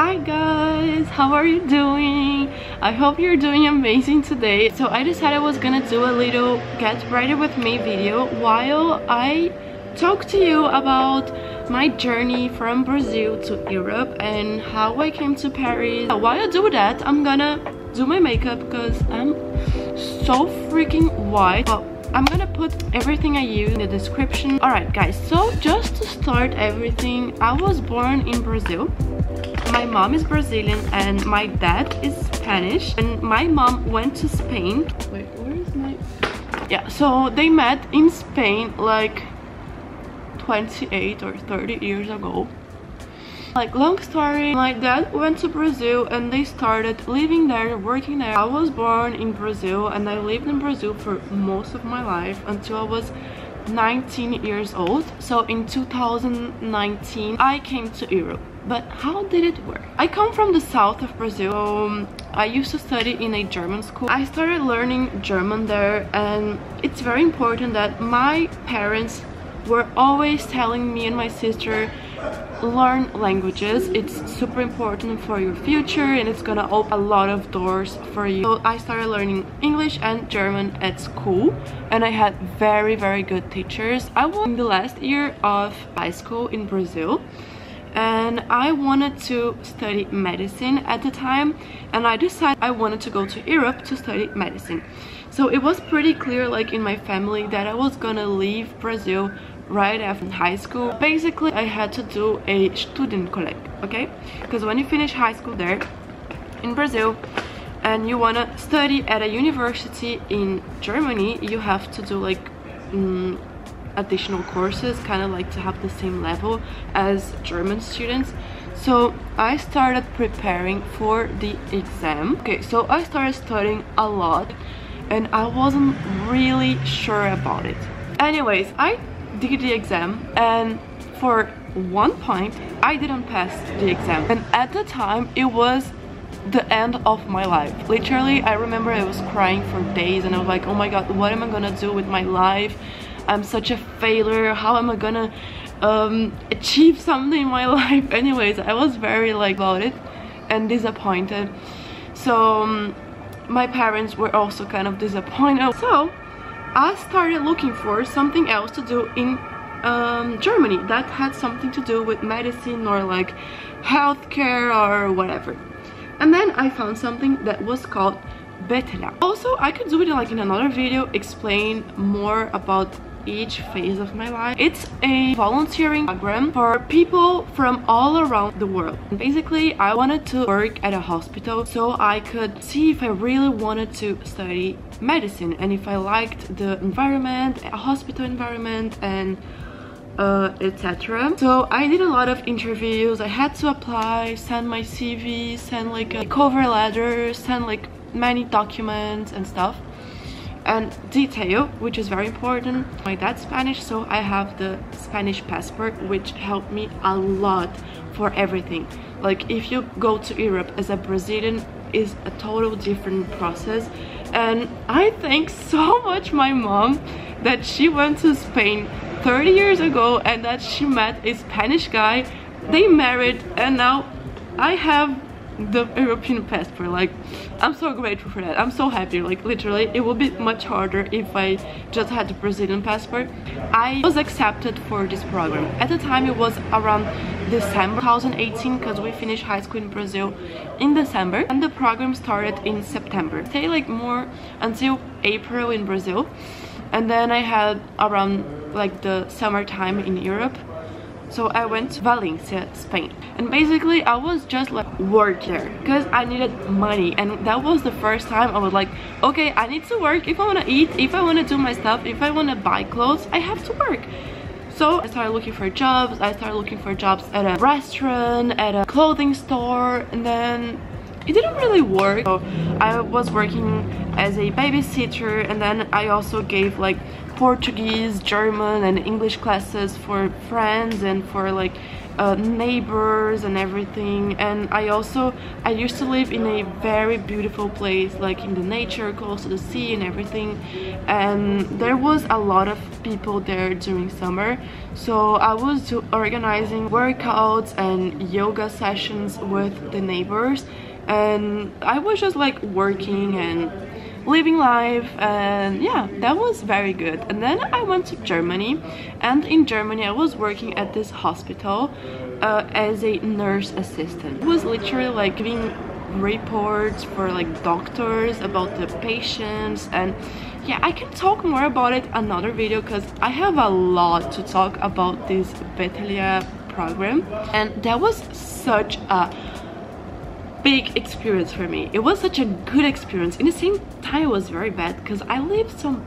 Hi guys, how are you doing? I hope you're doing amazing today. So I decided I was gonna do a little get ready with me video while I talk to you about my journey from Brazil to Europe and how I came to Paris. While I do that, I'm gonna do my makeup because I'm so freaking white. Well, I'm gonna put everything I use in the description. Alright guys, so just to start everything, I was born in Brazil. My mom is Brazilian and my dad is Spanish, and my mom went to Spain. Wait, where is my... Yeah, so they met in Spain like 28 or 30 years ago. Like, long story, my dad went to Brazil and they started living there, working there. I was born in Brazil and I lived in Brazil for most of my life until I was 19 years old. So in 2019 I came to Europe. But how did it work? I come from the south of Brazil. I used to study in a German school. I started learning German there, and it's very important that my parents were always telling me and my sister, learn languages. It's super important for your future and it's gonna open a lot of doors for you. So I started learning English and German at school, and I had very good teachers. I was in the last year of high school in Brazil, and I wanted to study medicine at the time, and I decided I wanted to go to Europe to study medicine. So it was pretty clear, like, in my family that I was gonna leave Brazil right after high school. Basically, I had to do a Studienkolleg, okay? Because when you finish high school there in Brazil and you wanna study at a university in Germany, you have to do like additional courses, kind of like to have the same level as German students. So I started preparing for the exam. Okay, so I started studying a lot and I wasn't really sure about it. Anyways, I did the exam, and for 1 point I didn't pass the exam, and at the time it was the end of my life. Literally, I remember I was crying for days and I was like, oh my god, what am I gonna do with my life? I'm such a failure. How am I gonna achieve something in my life? Anyways, I was very like about it and disappointed. So my parents were also kind of disappointed. So I started looking for something else to do in Germany that had something to do with medicine or like healthcare or whatever. And then I found something that was called Betela. Also, I could do it like in another video, explain more about each phase of my life. It's a volunteering program for people from all around the world. And basically, I wanted to work at a hospital so I could see if I really wanted to study medicine and if I liked the environment, a hospital environment, and etc. So I did a lot of interviews. I had to apply, send my CV, send like a cover letter, send like many documents and stuff, and detail, which is very important. My dad's Spanish, so I have the Spanish passport, which helped me a lot for everything. Like, if you go to Europe as a Brazilian, is a total different process. And I thank so much my mom that she went to Spain 30 years ago and that she met a Spanish guy, they married, and now I have the European passport. Like, I'm so grateful for that. I'm so happy. Like, literally, it would be much harder if I just had the Brazilian passport. I was accepted for this program. At the time, it was around December 2018, because we finished high school in Brazil in December, and the program started in September. Stay like more until April in Brazil, and then I had around like the summertime in Europe. So I went to Valencia, Spain, and basically I was just like work there because I needed money, and that was the first time I was like, okay, I need to work if I want to eat, if I want to do my stuff, if I want to buy clothes, I have to work. So I started looking for jobs. I started looking for jobs at a restaurant, at a clothing store, and then it didn't really work. So I was working as a babysitter, and then I also gave like Portuguese, German and English classes for friends and for like neighbors and everything. And I used to live in a very beautiful place, like in the nature, close to the sea and everything, and there was a lot of people there during summer. So I was organizing workouts and yoga sessions with the neighbors, and I was just like working and living life, and yeah, that was very good. And then I went to Germany, and in Germany I was working at this hospital as a nurse assistant. It was literally like giving reports for like doctors about the patients, and yeah, I can talk more about it another video because I have a lot to talk about this Betelia program, and that was such a big experience for me. It was such a good experience. In the same time, it was very bad because I lived some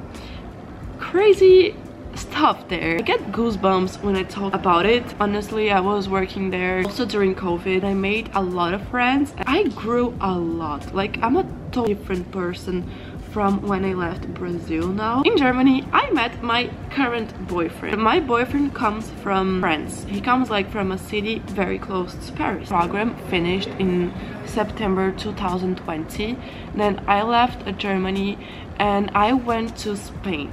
crazy stuff there. I get goosebumps when I talk about it. Honestly, I was working there also during COVID. I made a lot of friends. I grew a lot. Like, I'm a totally different person from when I left Brazil now. In Germany, I met my current boyfriend. My boyfriend comes from France. He comes like from a city very close to Paris. The program finished in September 2020. Then I left Germany and I went to Spain.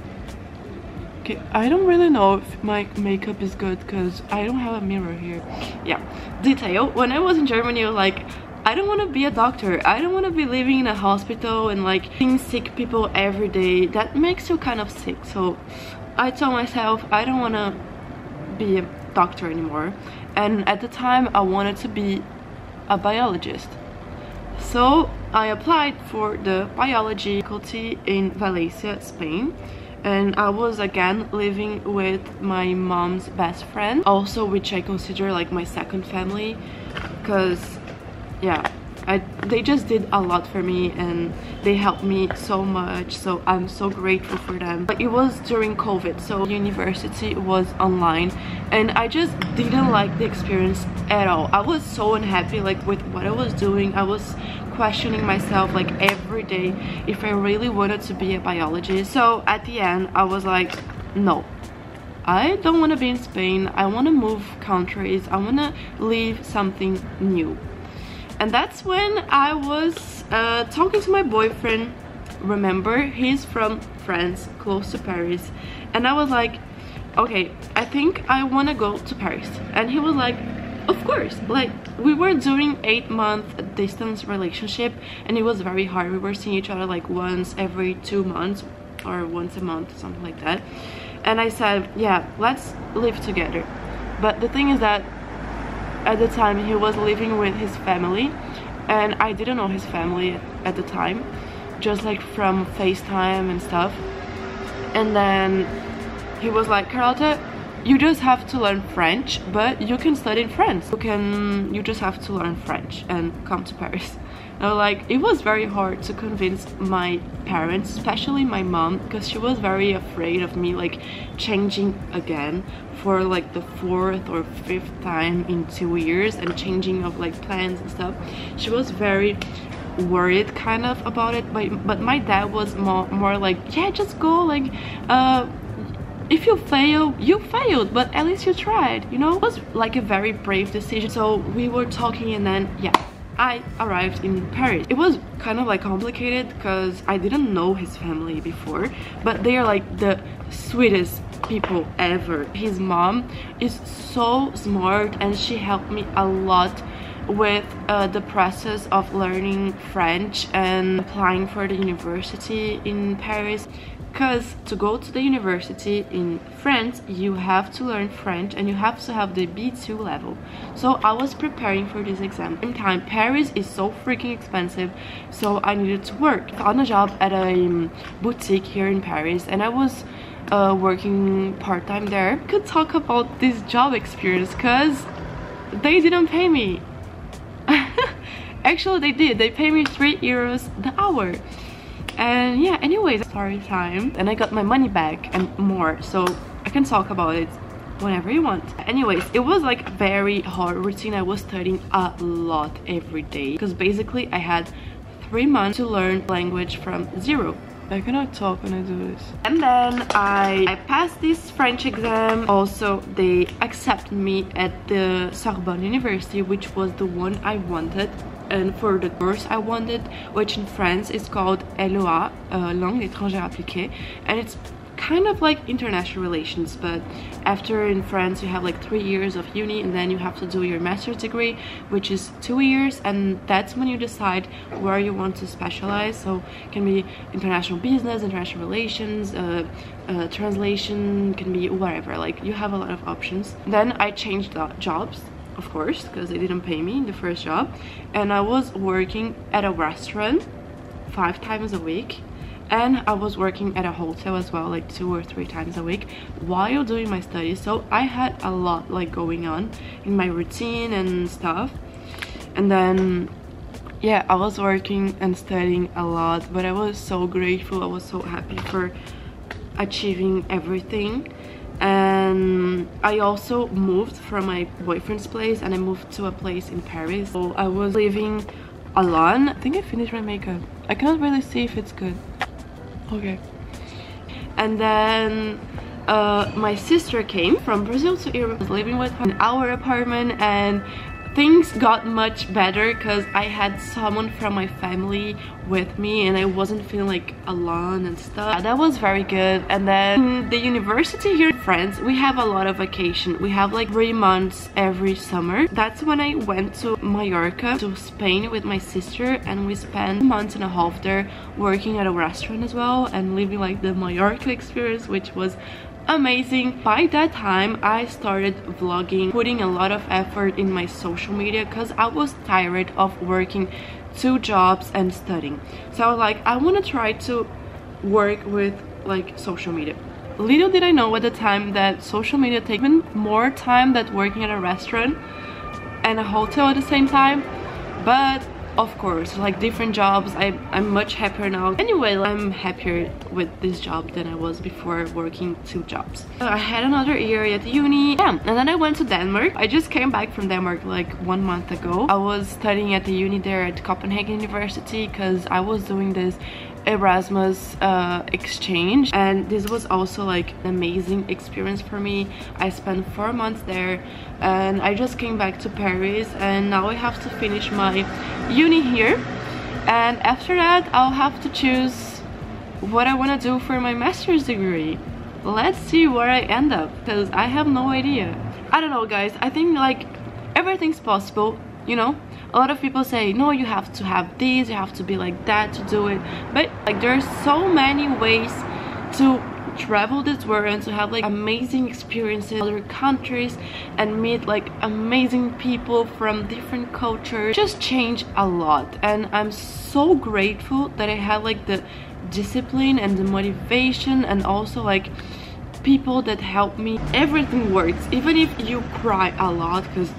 Okay, I don't really know if my makeup is good because I don't have a mirror here. Yeah, detail. When I was in Germany, I was like, I don't want to be a doctor. I don't want to be living in a hospital and like seeing sick people every day. That makes you kind of sick. So I told myself I don't want to be a doctor anymore. And at the time I wanted to be a biologist. So I applied for the biology faculty in Valencia, Spain. And I was again living with my mom's best friend, also which I consider like my second family, because yeah, they just did a lot for me and they helped me so much, so I'm so grateful for them. But it was during COVID, so university was online and I just didn't like the experience at all. I was so unhappy like with what I was doing. I was questioning myself like every day if I really wanted to be a biologist. So at the end I was like, no, I don't want to be in Spain. I want to move countries. I want to leave something new. And that's when I was talking to my boyfriend. Remember, he's from France, close to Paris, and I was like, okay, I think I want to go to Paris. And he was like, of course. Like, we were doing 8-month distance relationship and it was very hard. We were seeing each other like once every 2 months or once a month, something like that. And I said, yeah, let's live together. But the thing is that at the time he was living with his family and I didn't know his family at the time, just like from FaceTime and stuff. And then he was like, Carlota, you just have to learn French, but you can study in France. You just have to learn French and come to Paris. And like, it was very hard to convince my parents, especially my mom, because she was very afraid of me like changing again for like the 4th or 5th time in 2 years and changing of like plans and stuff. She was very worried kind of about it, but my dad was more like, yeah, just go, like if you fail, you failed, but at least you tried, you know? It was like a very brave decision. So we were talking and then yeah, I arrived in Paris. It was kind of like complicated because I didn't know his family before, but they are like the sweetest people ever. His mom is so smart and she helped me a lot with the process of learning French and applying for the university in Paris. Because to go to the university in France, you have to learn French and you have to have the B2 level. So I was preparing for this exam. At the same time, Paris is so freaking expensive, so I needed to work. I found a job at a boutique here in Paris and I was working part-time there. I could talk about this job experience because they didn't pay me. Actually, they did. They paid me 3 euros the hour. And yeah, anyways, story time. And I got my money back and more, so I can talk about it whenever you want. Anyways, it was like very hard routine. I was studying a lot every day because basically I had 3 months to learn language from zero. I cannot talk when I do this. And then I passed this French exam. Also, they accepted me at the Sorbonne University, which was the one I wanted. And for the course I wanted, which in France is called LOA, Langue étrangère appliquée, and it's kind of like international relations, but after in France you have like 3 years of uni, and then you have to do your master's degree, which is 2 years, and that's when you decide where you want to specialize. So it can be international business, international relations, translation, can be whatever, like you have a lot of options. Then I changed jobs, of course, because they didn't pay me in the first job, and I was working at a restaurant 5 times a week, and I was working at a hotel as well, like 2 or 3 times a week while doing my studies. So I had a lot like going on in my routine and stuff. And then yeah, I was working and studying a lot, but I was so grateful, I was so happy for achieving everything. And I also moved from my boyfriend's place, and I moved to a place in Paris. So I was living alone. I think I finished my makeup. I cannot really see if it's good. Okay. And then my sister came from Brazil to Europe. I was living with her in our apartment, and things got much better because I had someone from my family with me, and I wasn't feeling like alone and stuff. That was very good. And then the university here in France, we have a lot of vacation. We have like 3 months every summer. That's when I went to Mallorca, to Spain with my sister, and we spent 1.5 months there working at a restaurant as well and living like the Mallorca experience, which was amazing. By that time I started vlogging, putting a lot of effort in my social media because I was tired of working 2 jobs and studying. So I was like, I want to try to work with like social media. Little did I know at the time that social media takes even more time than working at a restaurant and a hotel at the same time. But of course, like different jobs, I'm much happier now. Anyway, I'm happier with this job than I was before working 2 jobs. I had another year at uni, yeah, and then I went to Denmark. I just came back from Denmark like 1 month ago. I was studying at the uni there at Copenhagen University because I was doing this Erasmus exchange, and this was also like an amazing experience for me. I spent 4 months there, and I just came back to Paris, and now I have to finish my uni here, and after that I'll have to choose what I want to do for my master's degree. Let's see where I end up, because I have no idea. I don't know, guys. I think like everything's possible, you know. A lot of people say, no, you have to have this, you have to be like that to do it. But like there's so many ways to travel this world and to have like amazing experiences in other countries and meet like amazing people from different cultures. Just change a lot, and I'm so grateful that I had like the discipline and the motivation, and also like people that help me. Everything works, even if you cry a lot, because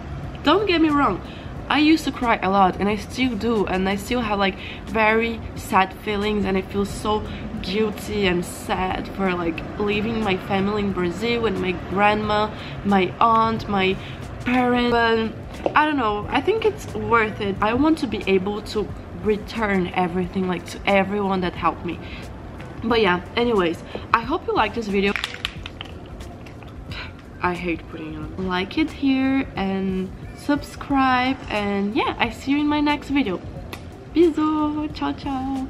don't get me wrong, I used to cry a lot, and I still do, and I still have like very sad feelings, and I feel so guilty and sad for like leaving my family in Brazil and my grandma, my aunt, my parents. But I don't know, I think it's worth it. I want to be able to return everything like to everyone that helped me. But yeah, anyways, I hope you like this video. I hate putting on. Like it here and subscribe, and yeah, I see you in my next video. Bisous, ciao ciao.